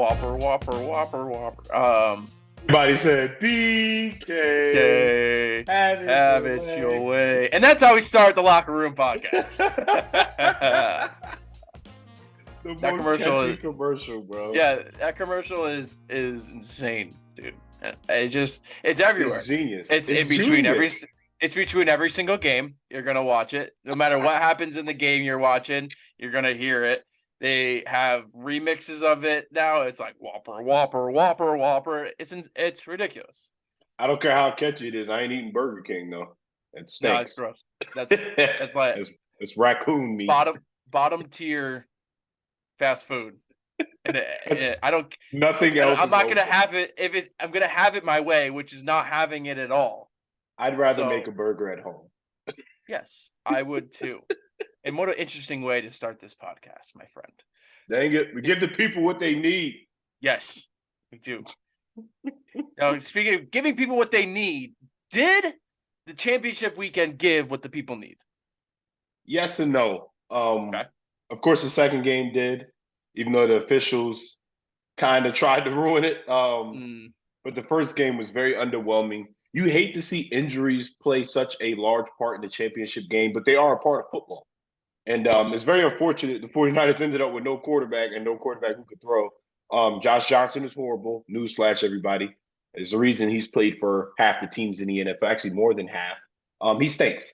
Whopper, Whopper, Whopper, Whopper. Everybody said BK. Okay, Have it it your way. And that's how we start the Locker Room Podcast. The That most commercial catchy is- commercial, bro. Yeah, that commercial is insane, dude. It's everywhere. It's genius. It's in between genius. it's between every single game. You're gonna watch it. No matter what happens in the game you're watching, you're gonna hear it. They have remixes of it now. It's like Whopper, Whopper, Whopper, Whopper. It's ridiculous. I don't care how catchy it is. I ain't eating Burger King though. It No, stinks. it's gross. That's like it's raccoon meat. bottom tier fast food. And I don't. Nothing else. I'm not gonna have it I'm gonna have it my way, which is not having it at all. I'd rather make a burger at home. Yes, I would too. And what an interesting way to start this podcast, my friend. Dang it. We give the people what they need. Yes, we do. Now, speaking of giving people what they need, did the championship weekend give what the people need? Yes and no. Okay. Of course, the second game did, even though the officials kind of tried to ruin it. But the first game was very underwhelming. You hate to see injuries play such a large part in the championship game, but they are a part of football. And it's very unfortunate the 49ers ended up with no quarterback and no quarterback who could throw. Josh Johnson is horrible. Newsflash, everybody. There's a reason he's played for half the teams in the NFL, actually more than half. He stinks.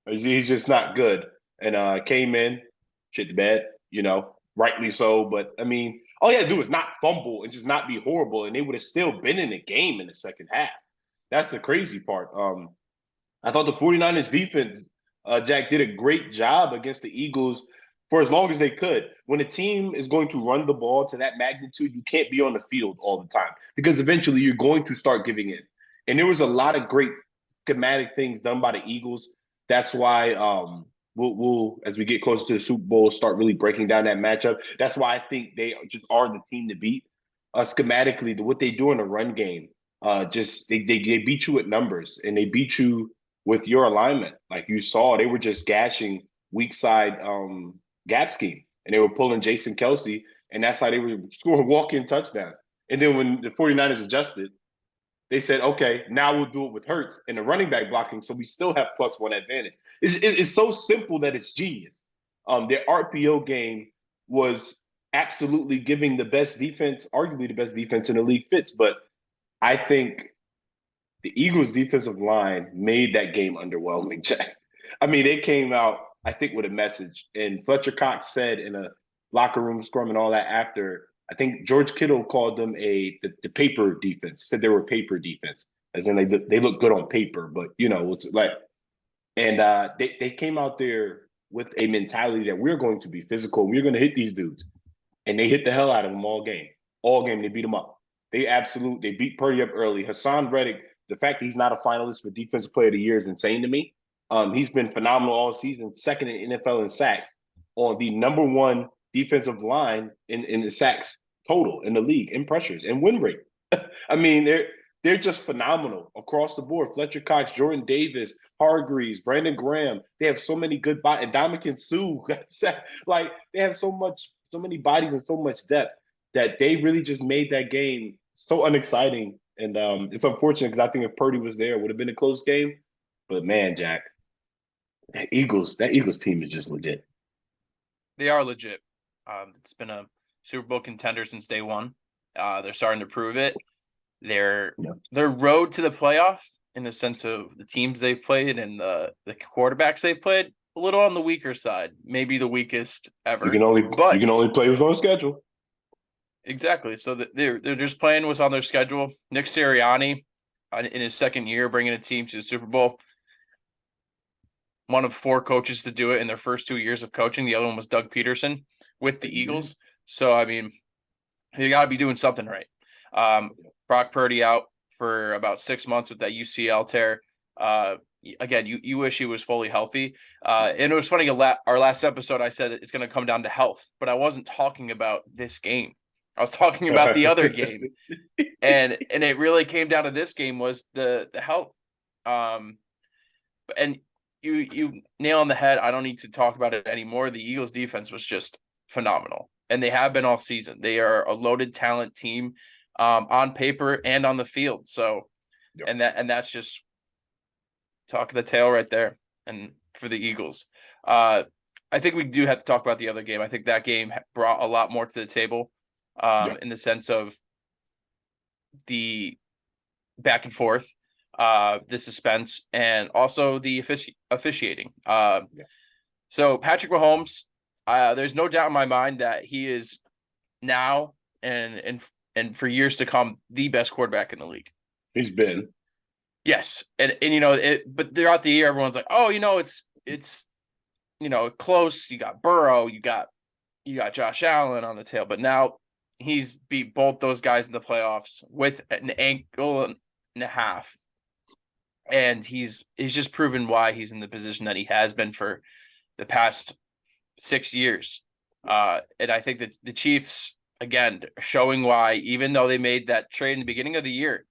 He's just not good. And came in, shit the bed, rightly so. But, I mean, all you had to do was not fumble and just not be horrible, and they would have still been in the game in the second half. That's the crazy part. I thought the 49ers defense, Jack, did a great job against the Eagles for as long as they could. When a team is going to run the ball to that magnitude, you can't be on the field all the time because eventually you're going to start giving in. And there was a lot of great schematic things done by the Eagles. That's why we'll as we get closer to the Super Bowl, start really breaking down that matchup. That's why I think they just are the team to beat. Schematically, what they do in the run game, they beat you at numbers, and they beat you with your alignment. Like you saw, they were just gashing weak side gap scheme, and they were pulling Jason Kelsey, and that's how they were scoring walk-in touchdowns. And then when the 49ers adjusted, they said, okay, now we'll do it with Hurts and the running back blocking, so we still have +1 advantage. It's so simple that it's genius. Their RPO game was absolutely giving the best defense, arguably the best defense in the league fits, but I think the Eagles' defensive line made that game underwhelming, Jack. I mean, they came out, I think, with a message. And Fletcher Cox said in a locker room scrum and all that after, I think George Kittle called them the paper defense. He said they were paper defense, as in they look good on paper, but, it's like – and they came out there with a mentality that we're going to be physical. We're going to hit these dudes. And they hit the hell out of them all game. All game, they beat them up. They beat Purdy up early. Hassan Reddick, the fact that he's not a finalist for Defensive Player of the Year is insane to me. He's been phenomenal all season, second in NFL in sacks, on the number one defensive line in the sacks total in the league, in pressures, and win rate. I mean, they're just phenomenal across the board. Fletcher Cox, Jordan Davis, Hargreaves, Brandon Graham. They have so many good bodies. And Ndamukong Suh. Like, they have so many bodies and so much depth that they really just made that game so unexciting. And it's unfortunate because I think if Purdy was there, it would have been a close game. But man, Jack, that Eagles team is just legit. They are legit. It's been a Super Bowl contender since day one. They're starting to prove it. Their road to the playoff, in the sense of the teams they've played and the quarterbacks they've played, a little on the weaker side, maybe the weakest ever. You can only play what's on schedule. Exactly. So they're just playing what's on their schedule. Nick Sirianni, in his second year, bringing a team to the Super Bowl. One of 4 coaches to do it in their first 2 years of coaching. The other one was Doug Peterson with the Eagles. So, I mean, you got to be doing something right. Brock Purdy out for about 6 months with that UCL tear. Again, you wish he was fully healthy. And it was funny, our last episode, I said it's going to come down to health, but I wasn't talking about this game. I was talking about the other game. And it really came down to this game was the health. And you nail on the head. I don't need to talk about it anymore. The Eagles defense was just phenomenal. and they have been all season. They are a loaded talent team on paper and on the field. So, and that's just talk of the tail right there. And for the Eagles, I think we do have to talk about the other game. I think that game brought a lot more to the table in the sense of the back and forth, the suspense, and also the officiating. So Patrick Mahomes, there's no doubt in my mind that he is now and for years to come the best quarterback in the league. He's been. Yes, and but throughout the year, everyone's like, oh, it's close. You got Burrow, you got Josh Allen on the tail, but now he's beat both those guys in the playoffs with an ankle and a half, and he's just proven why he's in the position that he has been for the past 6 years. And I think that the Chiefs, again, showing why, even though they made that trade in the beginning of the year,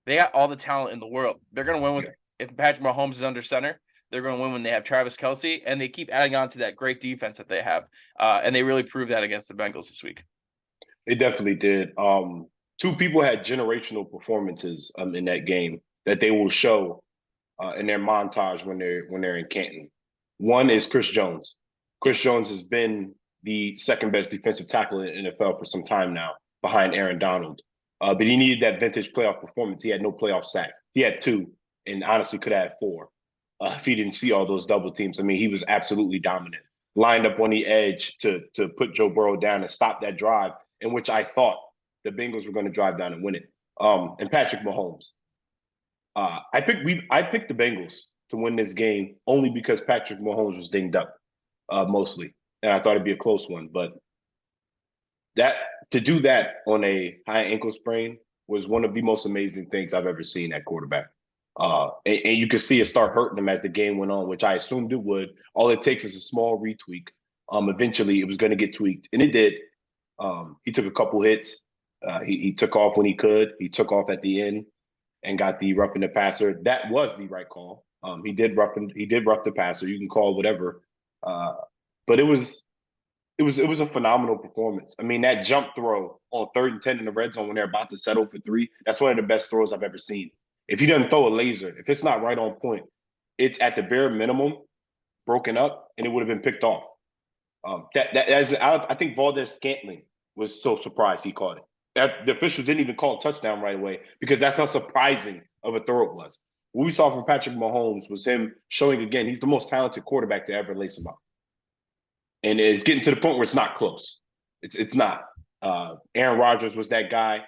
they got all the talent in the world. They're going to win if Patrick Mahomes is under center. They're going to win when they have Travis Kelce, and they keep adding on to that great defense that they have. And they really proved that against the Bengals this week. They definitely did. Two people had generational performances in that game that they will show in their montage when they're in Canton. One is Chris Jones. Chris Jones has been the second best defensive tackle in the NFL for some time now, behind Aaron Donald. But he needed that vintage playoff performance. He had no playoff sacks. He had 2, and honestly could have had 4 if he didn't see all those double teams. I mean, he was absolutely dominant. Lined up on the edge to put Joe Burrow down and stop that drive, in which I thought the Bengals were going to drive down and win it. And Patrick Mahomes. I picked the Bengals to win this game only because Patrick Mahomes was dinged up mostly, and I thought it'd be a close one. But to do that on a high ankle sprain was one of the most amazing things I've ever seen at quarterback. And you could see it start hurting him as the game went on, which I assumed it would. All it takes is a small retweak. Eventually, it was going to get tweaked, and it did. He took a couple hits. He took off when he could. He took off at the end and got the roughing the passer. That was the right call. He did rough the passer. You can call whatever, but it was a phenomenal performance. I mean, that jump throw on 3rd and 10 in the red zone when they're about to settle for 3, that's one of the best throws I've ever seen. If he doesn't throw a laser, if it's not right on point, it's at the bare minimum broken up, and it would have been picked off. I think Valdez-Scantling was so surprised he caught it. The officials didn't even call a touchdown right away because that's how surprising of a throw it was. What we saw from Patrick Mahomes was him showing again he's the most talented quarterback to ever lace him up. And it's getting to the point where it's not close. It's not. Aaron Rodgers was that guy.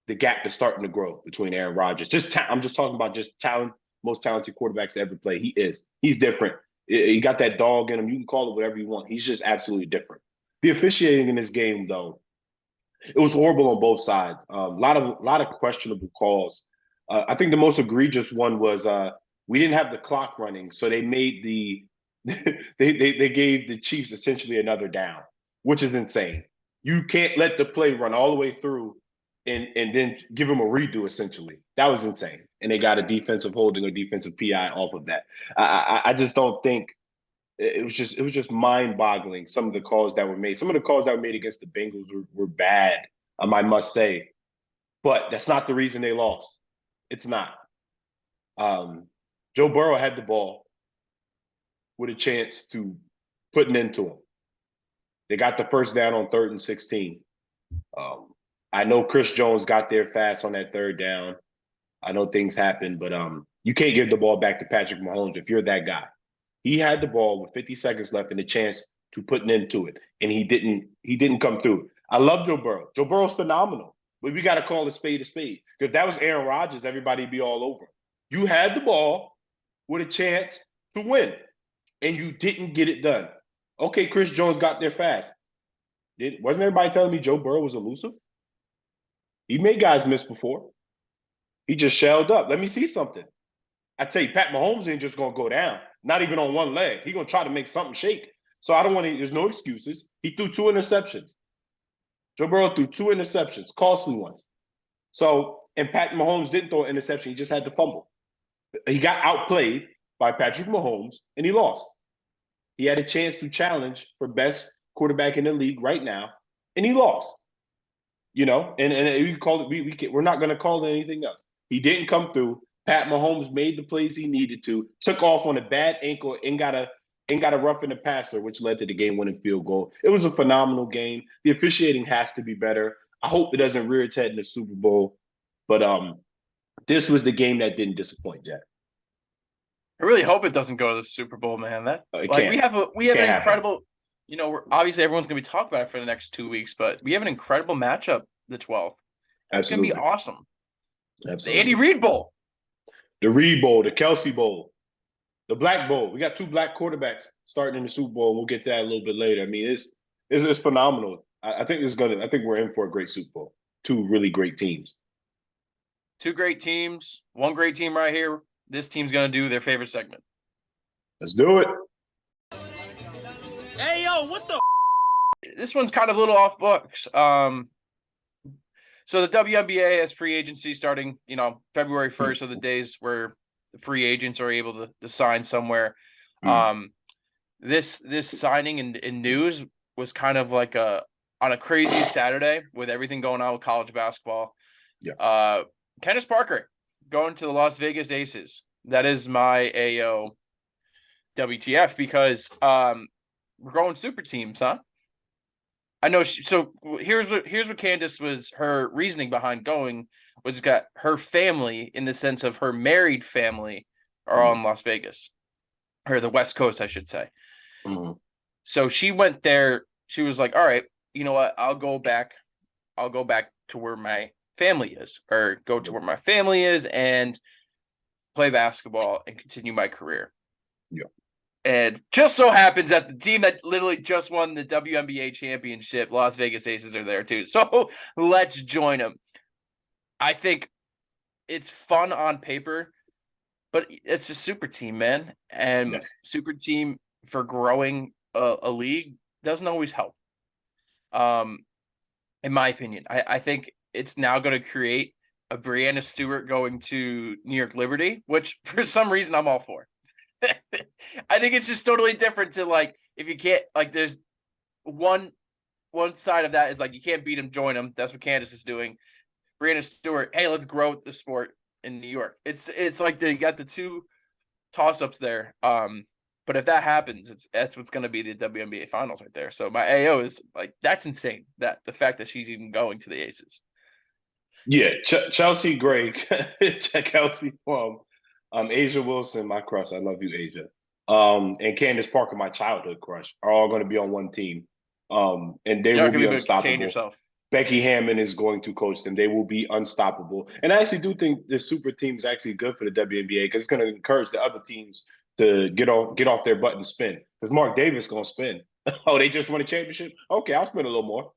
The gap is starting to grow between Aaron Rodgers. I'm just talking about just talent, most talented quarterbacks to ever play. He's different. He got that dog in him. You can call it whatever you want. He's just absolutely different. The officiating in this game, though, it was horrible on both sides. A lot of questionable calls. I think the most egregious one was we didn't have the clock running, so they made they gave the Chiefs essentially another down, which is insane. You can't let the play run all the way through and then give them a redo, essentially. That was insane. And they got a defensive holding or defensive PI off of that. I just don't think it was just mind-boggling, some of the calls that were made. Some of the calls that were made against the Bengals were bad, I must say. But that's not the reason they lost. It's not. Joe Burrow had the ball with a chance to put an end to him. They got the first down on 3rd and 16. I know Chris Jones got there fast on that 3rd down. I know things happen, but you can't give the ball back to Patrick Mahomes if you're that guy. He had the ball with 50 seconds left and a chance to put an end to it, and he didn't come through. I love Joe Burrow. Joe Burrow's phenomenal, but we got to call a spade a spade. Because if that was Aaron Rodgers, everybody'd be all over. You had the ball with a chance to win, and you didn't get it done. Okay, Chris Jones got there fast. Wasn't everybody telling me Joe Burrow was elusive? He made guys miss before. He just shelled up. Let me see something. I tell you, Pat Mahomes ain't just going to go down, not even on one leg. He's going to try to make something shake. So I don't want to – there's no excuses. He threw 2 interceptions. Joe Burrow threw 2 interceptions, costly ones. So – and Pat Mahomes didn't throw an interception. He just had to fumble. He got outplayed by Patrick Mahomes, and he lost. He had a chance to challenge for best quarterback in the league right now, and he lost. You know, and we call it. We're not going to call it anything else. He didn't come through. Pat Mahomes made the plays he needed to, took off on a bad ankle, and got a rough in the passer, which led to the game-winning field goal. It was a phenomenal game. The officiating has to be better. I hope it doesn't rear its head in the Super Bowl, but this was the game that didn't disappoint, Jack. I really hope it doesn't go to the Super Bowl, man. That like we have an incredible, you know, we're obviously everyone's gonna be talking about it for the next 2 weeks, but we have an incredible matchup the 12th. It's gonna be awesome. Absolutely. The Andy Reid Bowl. The Reid Bowl, the Kelsey Bowl, the Black Bowl. We got 2 black quarterbacks starting in the Super Bowl. We'll get to that a little bit later. I mean, it's phenomenal. I think we're in for a great Super Bowl. 2 really great teams. 2 great teams. 1 great team right here. This team's gonna do their favorite segment. Let's do it. Hey yo, what the? This one's kind of a little off books. So the WNBA has free agency starting, you know, February 1st are the days where the free agents are able to sign somewhere. This signing and news was kind of like on a crazy Saturday with everything going on with college basketball. Yeah. Candace Parker going to the Las Vegas Aces. That is my AO WTF because we're going super teams, huh? I know. So here's what Candace was her reasoning behind going was got her family in the sense of her married family are all in Las Vegas, or the West Coast, I should say. Mm-hmm. So she went there. She was like, "All right, you know what? I'll go back to where my family is, or go to where my family is, and play basketball and continue my career." Yeah. And just so happens that the team that literally just won the WNBA championship, Las Vegas Aces, are there too. So let's join them. I think it's fun on paper, but it's a super team, man. And super team for growing a league doesn't always help. In my opinion, I think it's now going to create a Breanna Stewart going to New York Liberty, which for some reason I'm all for. I think it's just totally different to like if you can't like there's one side of that is like you can't beat them, join them. That's what Candace is doing. Breanna Stewart, hey, let's grow the sport in New York. It's like they got the 2 toss-ups there. But if that happens, that's what's going to be the WNBA finals right there. So my AO is like that's insane. That the fact that she's even going to the Aces. Yeah, Chelsea Gray, Kelsey Asia Wilson, my crush. I love you, Asia. And Candace Parker, my childhood crush, are all going to be on one team. And they will be unstoppable. Becky Hammond is going to coach them. They will be unstoppable. And I actually do think this super team is actually good for the WNBA because it's going to encourage the other teams to get off their butt and spin. Because Mark Davis is going to spin. Oh, they just won a championship? Okay, I'll spend a little more.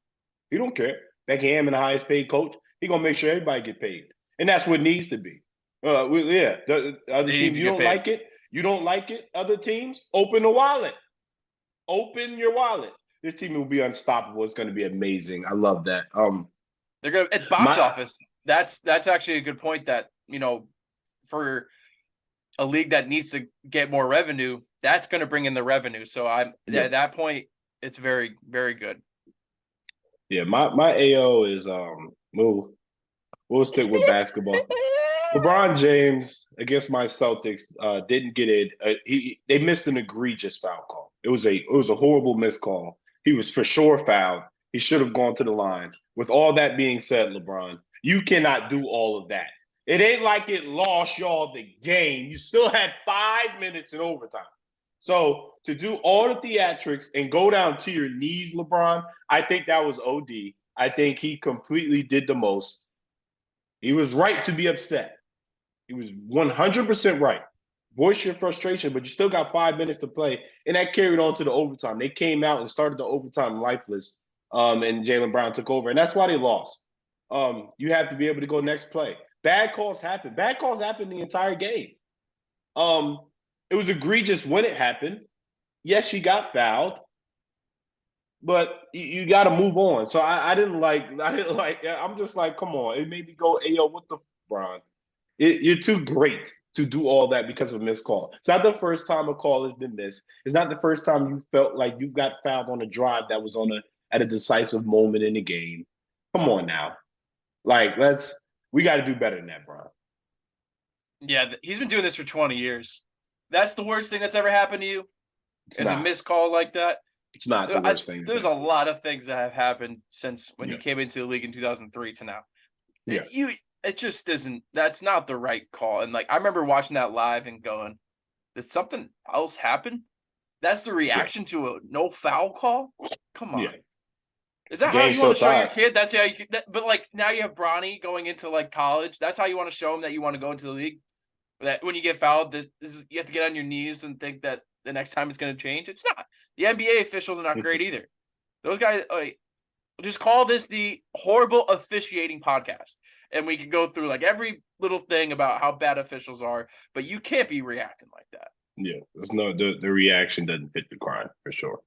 He don't care. Becky Hammond, the highest paid coach, he's going to make sure everybody get paid. And that's what it needs to be. The other team, you don't like it, other teams, open the wallet. Open your wallet. This team will be unstoppable. It's going to be amazing. I love that. It's box office. That's actually a good point that, you know, for a league that needs to get more revenue, that's going to bring in the revenue. So at that point, it's very, very good. Yeah, my AO is we'll stick with basketball. LeBron James against my Celtics didn't get it. They missed an egregious foul call. It was a horrible missed call. He was for sure fouled. He should have gone to the line. With all that being said, LeBron, you cannot do all of that. It ain't like it lost y'all the game. You still had 5 minutes in overtime. So to do all the theatrics and go down to your knees, LeBron, I think that was OD. I think he completely did the most. He was right to be upset. He was 100% right. Voice your frustration, but you still got 5 minutes to play. And that carried on to the overtime. They came out and started the overtime lifeless, and Jaylen Brown took over. And that's why they lost. You have to be able to go next play. Bad calls happen. Bad calls happen the entire game. It was egregious when it happened. Yes, she got fouled, but you got to move on. So I didn't like. I'm just like, come on. It made me go, hey, yo, what the Bron? You're too great to do all that because of a missed call. It's not the first time a call has been missed. It's not the first time you felt like you got fouled on a drive that was on at a decisive moment in the game. Come on now. Like, we got to do better than that, Bron. Yeah, he's been doing this for 20 years. That's the worst thing that's ever happened to you? Is a missed call like that? It's not the worst thing. There's a lot of things that have happened since when you Yeah. came into the league in 2003 to now. Yeah. It just isn't. That's not the right call. And like I remember watching that live and going, "Did something else happen?" That's the reaction to a no foul call. Come on. Yeah. Is that how you want to show your kid? That's how you. But like now you have Bronny going into like college. That's how you want to show him that you want to go into the league. That when you get fouled, this is you have to get on your knees and think that the next time it's going to change. It's not. The NBA officials are not great either. Those guys, like, just call this the horrible officiating podcast, and we can go through like every little thing about how bad officials are. But you can't be reacting like that. Yeah, there's no the reaction doesn't fit the crime for sure.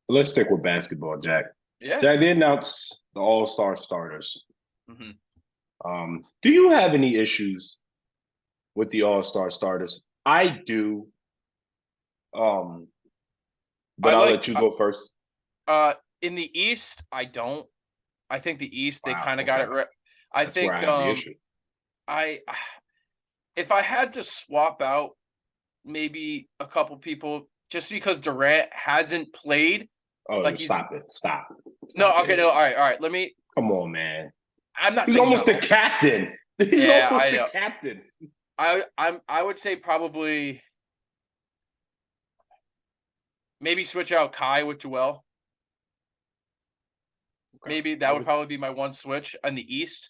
But let's stick with basketball, Jack. Yeah. Jack, they announced the All-Star starters. Mm-hmm. Do you have any issues with the All-Star starters? I do. But I'll let you go first. In the East, I don't. I think the East they kind of okay. got it right. I That's think where I have the issue. If I had to swap out maybe a couple people just because Durant hasn't played. Oh, like stop it. No, okay, no, all right. Let me. Come on, man. I'm not. He's almost the captain. He's almost the captain. I would say probably maybe switch out Kai with Joel. Okay. Maybe that would probably be my one switch in the East.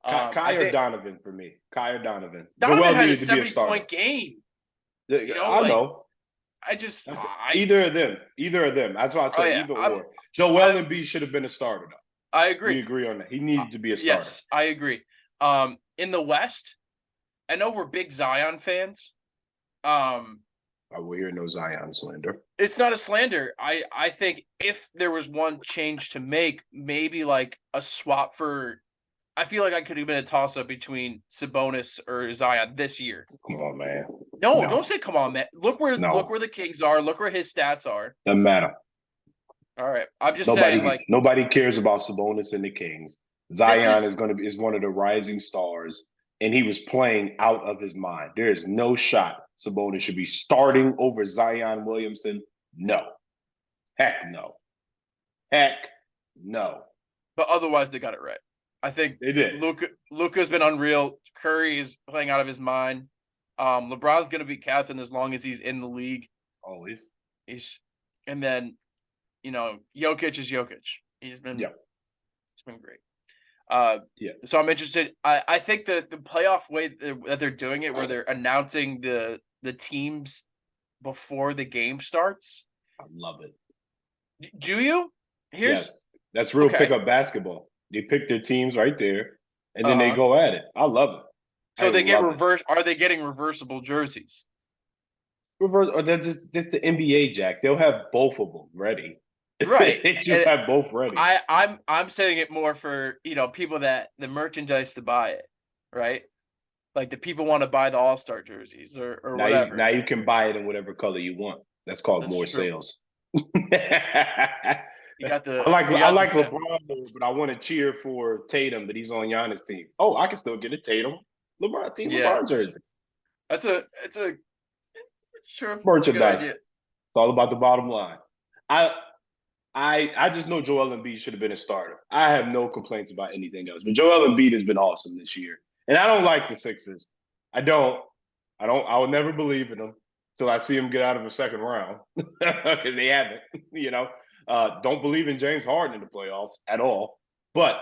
Kai or Donovan for me. Kai or Donovan. Donovan Joel had a needed to be a starter. 70-point game. You know, I know. Either of them. That's why I said either or. Joel Embiid should have been a starter, though. I agree. We agree on that. He needed to be a starter. Yes, I agree. In the West, I know we're big Zion fans. I will hear no Zion slander. It's not a slander. I think if there was one change to make, maybe like a swap for. I feel like I could have been a toss-up between Sabonis or Zion this year. Come on, man. No, don't say come on, man. Look where the Kings are. Look where his stats are. Doesn't matter. All right. I'm just saying, like, nobody cares about Sabonis and the Kings. Zion is one of the rising stars, and he was playing out of his mind. There is no shot Sabonis should be starting over Zion Williamson. No. Heck no. But otherwise, they got it right. I think they did. Luka's been unreal. Curry is playing out of his mind. LeBron's going to be captain as long as he's in the league. Always. And then, Jokic is Jokic. It's been great. So I'm interested. I think the playoff way that they're doing it, where they're announcing the teams before the game starts. I love it. Do you? Yes. That's real pickup basketball. They pick their teams right there, and then they go at it. I love it. So they get reverse. Are they getting reversible jerseys? Reverse, or that's the NBA, Jack. They'll have both of them ready. Right. They just have both ready. I'm saying it more for people that the merchandise to buy it, right? Like the people want to buy the All-Star jerseys or whatever. Now you can buy it in whatever color you want. That's called more sales. You got I like LeBron, but I want to cheer for Tatum, but he's on Giannis' team. Oh, I can still get a Tatum LeBron jersey. It's true. Merchandise. It's all about the bottom line. I just know Joel Embiid should have been a starter. I have no complaints about anything else. But Joel Embiid has been awesome this year. And I don't like the Sixers. I will never believe in them until I see them get out of the second round. Because they haven't, Don't believe in James Harden in the playoffs at all. But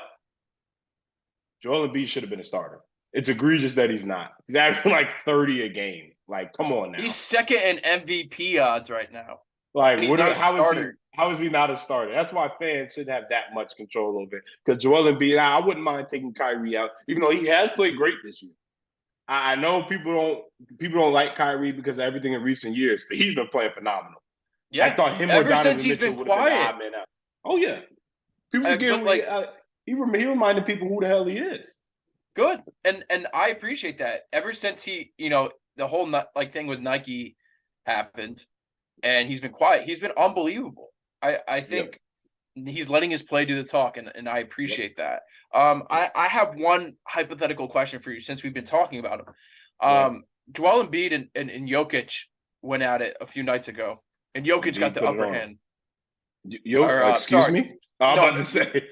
Joel Embiid should have been a starter. It's egregious that he's not. He's averaging like 30 a game. Like, come on now. He's second in MVP odds right now. Like, how is he not a starter? That's why fans shouldn't have that much control over it. Because Joel Embiid, I wouldn't mind taking Kyrie out, even though he has played great this year. I know people don't like Kyrie because of everything in recent years, but he's been playing phenomenal. Yeah, I thought him ever since he's been quiet. Oh yeah, people he reminded people who the hell he is. Good, and I appreciate that. Ever since he, the whole thing with Nike happened, and he's been quiet. He's been unbelievable. I think He's letting his play do the talk, and I appreciate that. I have one hypothetical question for you since we've been talking about him. Right. Joel Embiid and Jokic went at it a few nights ago, and Jokic got Embiid the put it upper on. hand. Yo, Or excuse sorry, me? I'm no, about to say.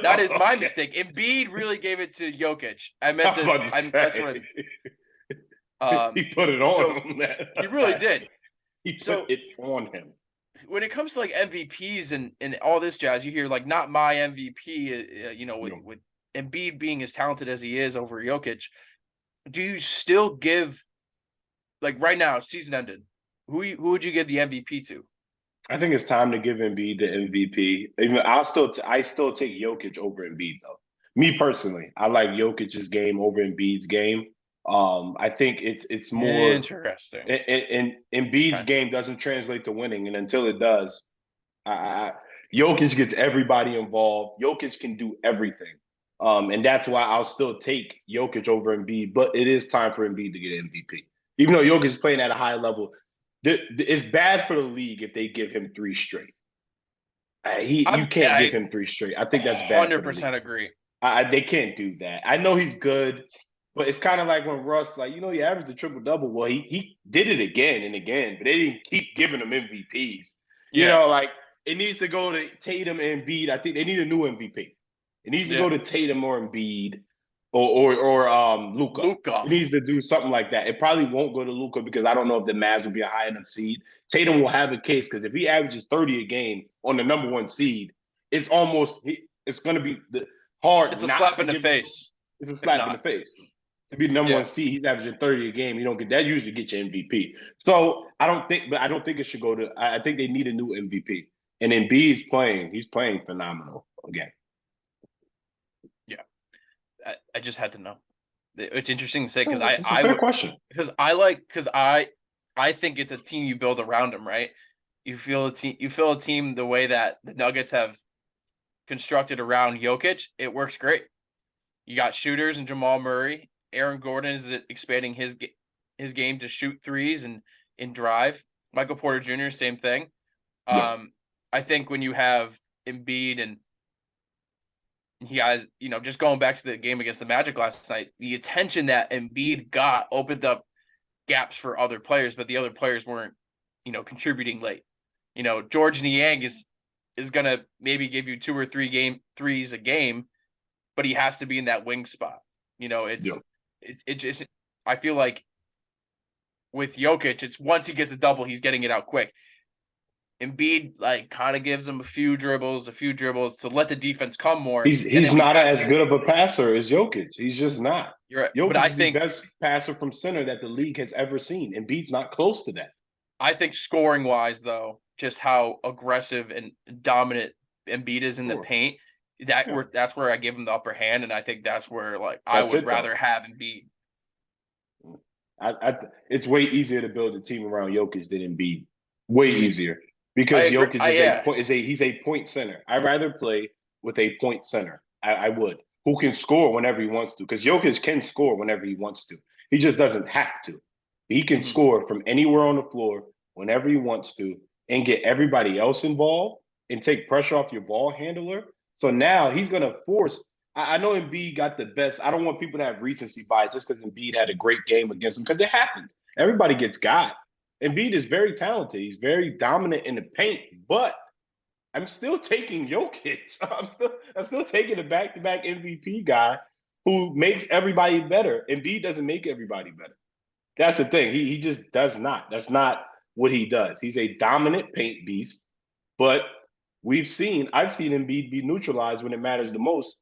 that is my Okay. mistake. Embiid really gave it to Jokic. I meant I'm to. about to That's say. what I. He put it on So him, man. he really did. He put So it on him. when it comes to like MVPs and all this jazz, you hear like not my MVP. With Embiid being as talented as he is over Jokic, do you still give like right now? Season ended. Who would you give the MVP to? I think it's time to give Embiid the MVP. Even I still take Jokic over Embiid though. Me personally, I like Jokic's game over Embiid's game. I think it's more Interesting. and Embiid's Okay. game doesn't translate to winning, and until it does, I Jokic gets everybody involved. Jokic can do everything, and that's why I'll still take Jokic over Embiid. But it is time for Embiid to get MVP, even though Jokic is playing at a high level. It's bad for the league if they give him three straight. You can't give I him three straight. I think that's bad for the league. 100% agree. They can't do that. I know he's good, but it's kind of like when Russ, like, he averaged a triple double. Well, he did it again and again, but they didn't keep giving him MVPs. Yeah. Like it needs to go to Tatum and Embiid. I think they need a new MVP. It needs to Yeah. go to Tatum or Embiid or Luka. Luka. It needs to do something like that. It probably won't go to Luka because I don't know if the Mavs will be a high enough seed. Tatum will have a case because if he averages 30 a game on the number one seed, it's going to be hard It's a not slap to in the give him. face. It's a If slap in the not. face. To be the number Yeah. one seed, he's averaging 30 a game. You don't get that. Usually get your MVP. So I don't think it should go to. I think they need a new MVP. And Embiid's playing. He's playing phenomenal again. Yeah. I just had to know. It's interesting to say because It's a fair question. Because I think it's a team you build around him, right? You feel a team the way that the Nuggets have constructed around Jokic. It works great. You got shooters and Jamal Murray. Aaron Gordon is expanding his game to shoot threes and drive. Michael Porter Jr. same thing. Yeah. I think when you have Embiid and he has, just going back to the game against the Magic last night, the attention that Embiid got opened up gaps for other players, but the other players weren't, contributing late. George Niang is gonna maybe give you 2 or 3 threes a game, but he has to be in that wing spot. It's just I feel like with Jokic, it's once he gets a double, he's getting it out quick. Embiid kind of gives him a few dribbles to let the defense come more. He's not as good of a passer as Jokic. He's just not. You're right. Jokic But I is think the best passer from center that the league has ever seen. Embiid's not close to that. I think scoring wise, though, just how aggressive and dominant Embiid is in the paint, that's where I give him the upper hand, and I think that's where I would rather have Embiid. It's way easier to build a team around Jokic than Embiid. Way easier because Jokic he's a point center. I'd rather play with a point center. I would who can score whenever he wants to because Jokic can score whenever he wants to. He just doesn't have to. He can score from anywhere on the floor whenever he wants to and get everybody else involved and take pressure off your ball handler. So now he's going to force. I know Embiid got the best. I don't want people to have recency bias just because Embiid had a great game against him because it happens. Everybody gets got. Embiid is very talented. He's very dominant in the paint, but I'm still taking Jokic. I'm still taking a back-to-back MVP guy who makes everybody better. Embiid doesn't make everybody better. That's the thing. He just does not. That's not what he does. He's a dominant paint beast, but I've seen Embiid be neutralized when it matters the most.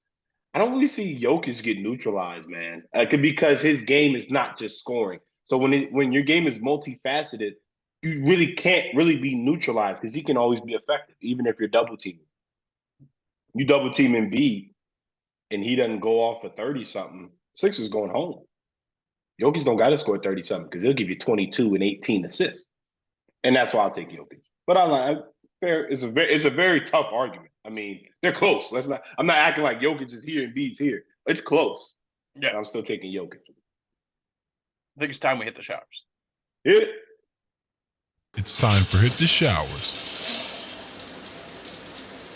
I don't really see Jokic get neutralized, man, because his game is not just scoring. So when your game is multifaceted, you really can't really be neutralized because he can always be effective, even if you're double teaming. You double team Embiid, and he doesn't go off for 30-something. Sixers going home. Jokic don't got to score 30-something because he'll give you 22 and 18 assists. And that's why I'll take Jokic. But it's a very tough argument. I mean, they're close. I'm not acting like Jokic is here and Embiid's here. It's close. Yeah. But I'm still taking Jokic. I think it's time we hit the showers. Hit it. It's time for Hit the Showers.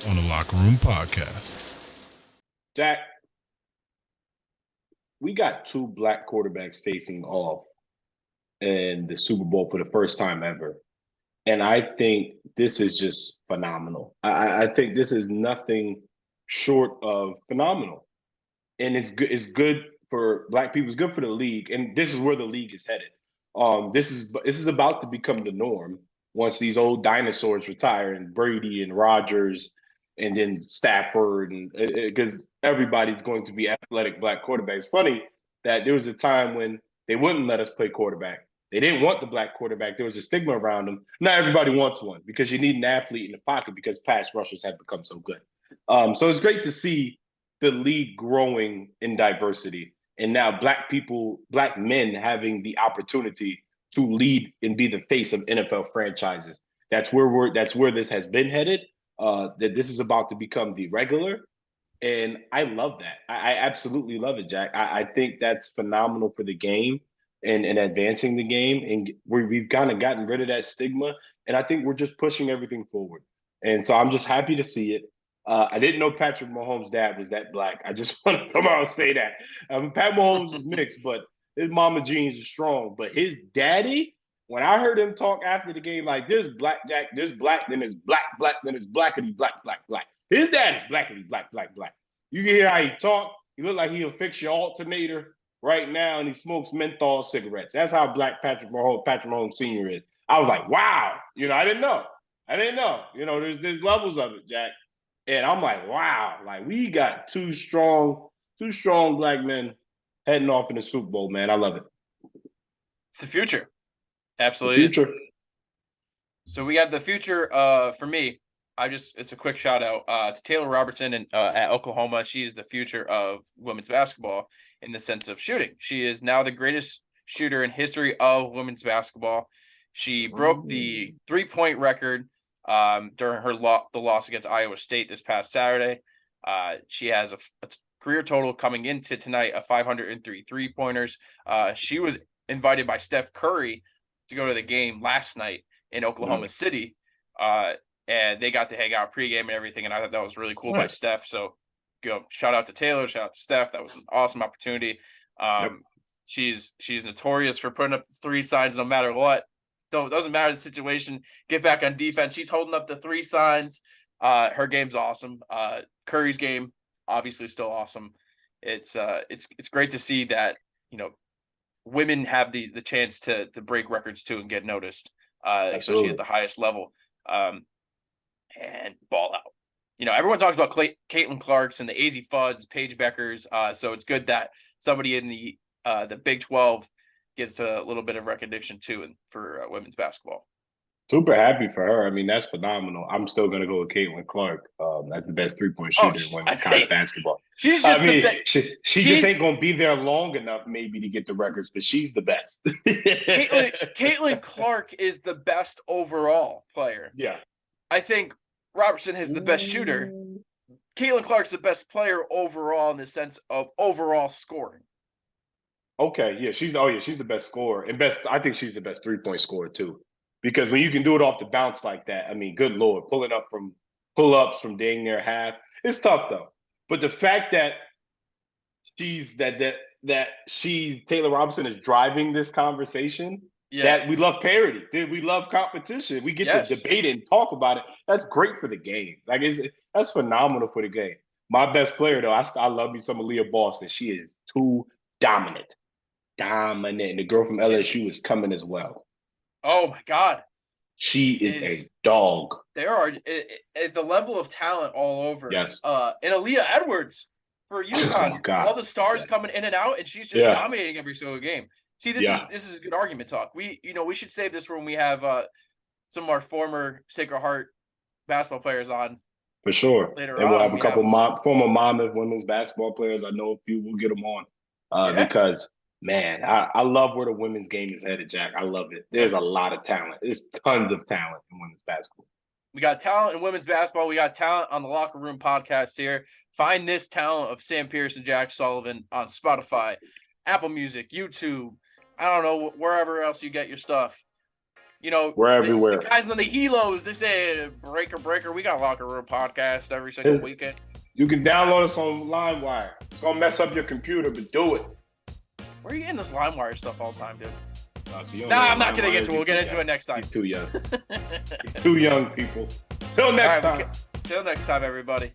on the Locker Room Podcast. Jack, we got two black quarterbacks facing off in the Super Bowl for the first time ever. And I think this is just phenomenal. I think this is nothing short of phenomenal. And it's good. It's good for black people. It's good for the league. And this is where the league is headed. This is about to become the norm once these old dinosaurs retire and Brady and Rodgers and then Stafford and because everybody's going to be athletic black quarterbacks. Funny that there was a time when they wouldn't let us play quarterback. They didn't want the black quarterback. There was a stigma around them. Now everybody wants one because you need an athlete in the pocket because pass rushers have become so good. So it's great to see the league growing in diversity. And now black people, black men having the opportunity to lead and be the face of NFL franchises. That's where this has been headed. That this is about to become the regular. And I love that. I absolutely love it, Jack. I think that's phenomenal for the game and advancing the game. And we've kind of gotten rid of that stigma. And I think we're just pushing everything forward. And so I'm just happy to see it. I didn't know Patrick Mahomes' dad was that black. I just want to come out and say that. Pat Mahomes is mixed, but his mama genes are strong. But his daddy, when I heard him talk after the game, like there's black Jack, there's black, then there's black, then it's blackity, black. His dad is blackity, black. You can hear how he talk. He look like he'll fix your alternator right now, and he smokes menthol cigarettes. That's how black Patrick Mahomes Sr. is. I was like, wow. I didn't know. There's levels of it, Jack. And I'm like, wow, like we got two strong black men heading off in the Super Bowl, man. I love it. It's the future. Absolutely. The future. So we got the future for me. It's a quick shout out to Taylor Robertson at Oklahoma. She is the future of women's basketball in the sense of shooting. She is now the greatest shooter in history of women's basketball. She broke the 3-point record during the loss against Iowa State this past Saturday. She has a career total coming into tonight of 503 3-pointers. She was invited by Steph Curry to go to the game last night in Oklahoma City. And they got to hang out pregame and everything. And I thought that was really cool by Steph. So shout out to Taylor, shout out to Steph. That was an awesome opportunity. She's notorious for putting up 3 signs no matter what. It doesn't matter the situation. Get back on defense. She's holding up the 3 signs. Her game's awesome. Curry's game, obviously, still awesome. It's great to see that women have the chance to break records too and get noticed, especially at the highest level, and ball out. Everyone talks about Caitlin Clarks and the AZ Fuds, Paige Beckers. So it's good that somebody in the Big 12 gets a little bit of recognition too for women's basketball. Super happy for her. I mean, that's phenomenal. I'm still going to go with Caitlin Clark. That's the best 3-point shooter in women's college basketball. She's just she just ain't going to be there long enough maybe to get the records, but she's the best. Caitlin Clark is the best overall player. Yeah. I think Robertson is the best shooter. Caitlin Clark's the best player overall in the sense of overall scoring. Okay, yeah, she's the best scorer and I think she's the best 3-point scorer too. Because when you can do it off the bounce like that, I mean, good Lord, pull-ups from dang near half, it's tough though. But the fact that Taylor Robinson is driving this conversation, that we love parity, we love competition. We get to debate and talk about it. That's great for the game. Like that's phenomenal for the game. My best player though, I love me some Aaliyah Boston. She is too dominant. And the girl from LSU is coming as well. Oh my God. She is a dog. There are the level of talent all over. Yes. And Aaliyah Edwards for UConn. Oh all the stars coming in and out, and she's just dominating every single game. See, this is good argument talk. We should save this for when we have some of our former Sacred Heart basketball players on. For sure. Later and we'll have a couple former Monmouth women's basketball players. I know a few. We'll get them on because. Man, I love where the women's game is headed, Jack. I love it. There's a lot of talent. There's tons of talent in women's basketball. We got talent in women's basketball. We got talent on the Locker Room podcast here. Find this talent of Sam Pierce and Jack Sullivan on Spotify, Apple Music, YouTube. I don't know, wherever else you get your stuff. You know, we're everywhere. The guys on the helos, they say breaker. We got a locker room podcast every single weekend. You can download us on LimeWire. It's gonna mess up your computer, but do it. Where are you getting this LimeWire stuff all the time, dude? I'm not getting into it. We'll get into it next time. He's too young. He's too young, people. Till next time. Till next time, everybody.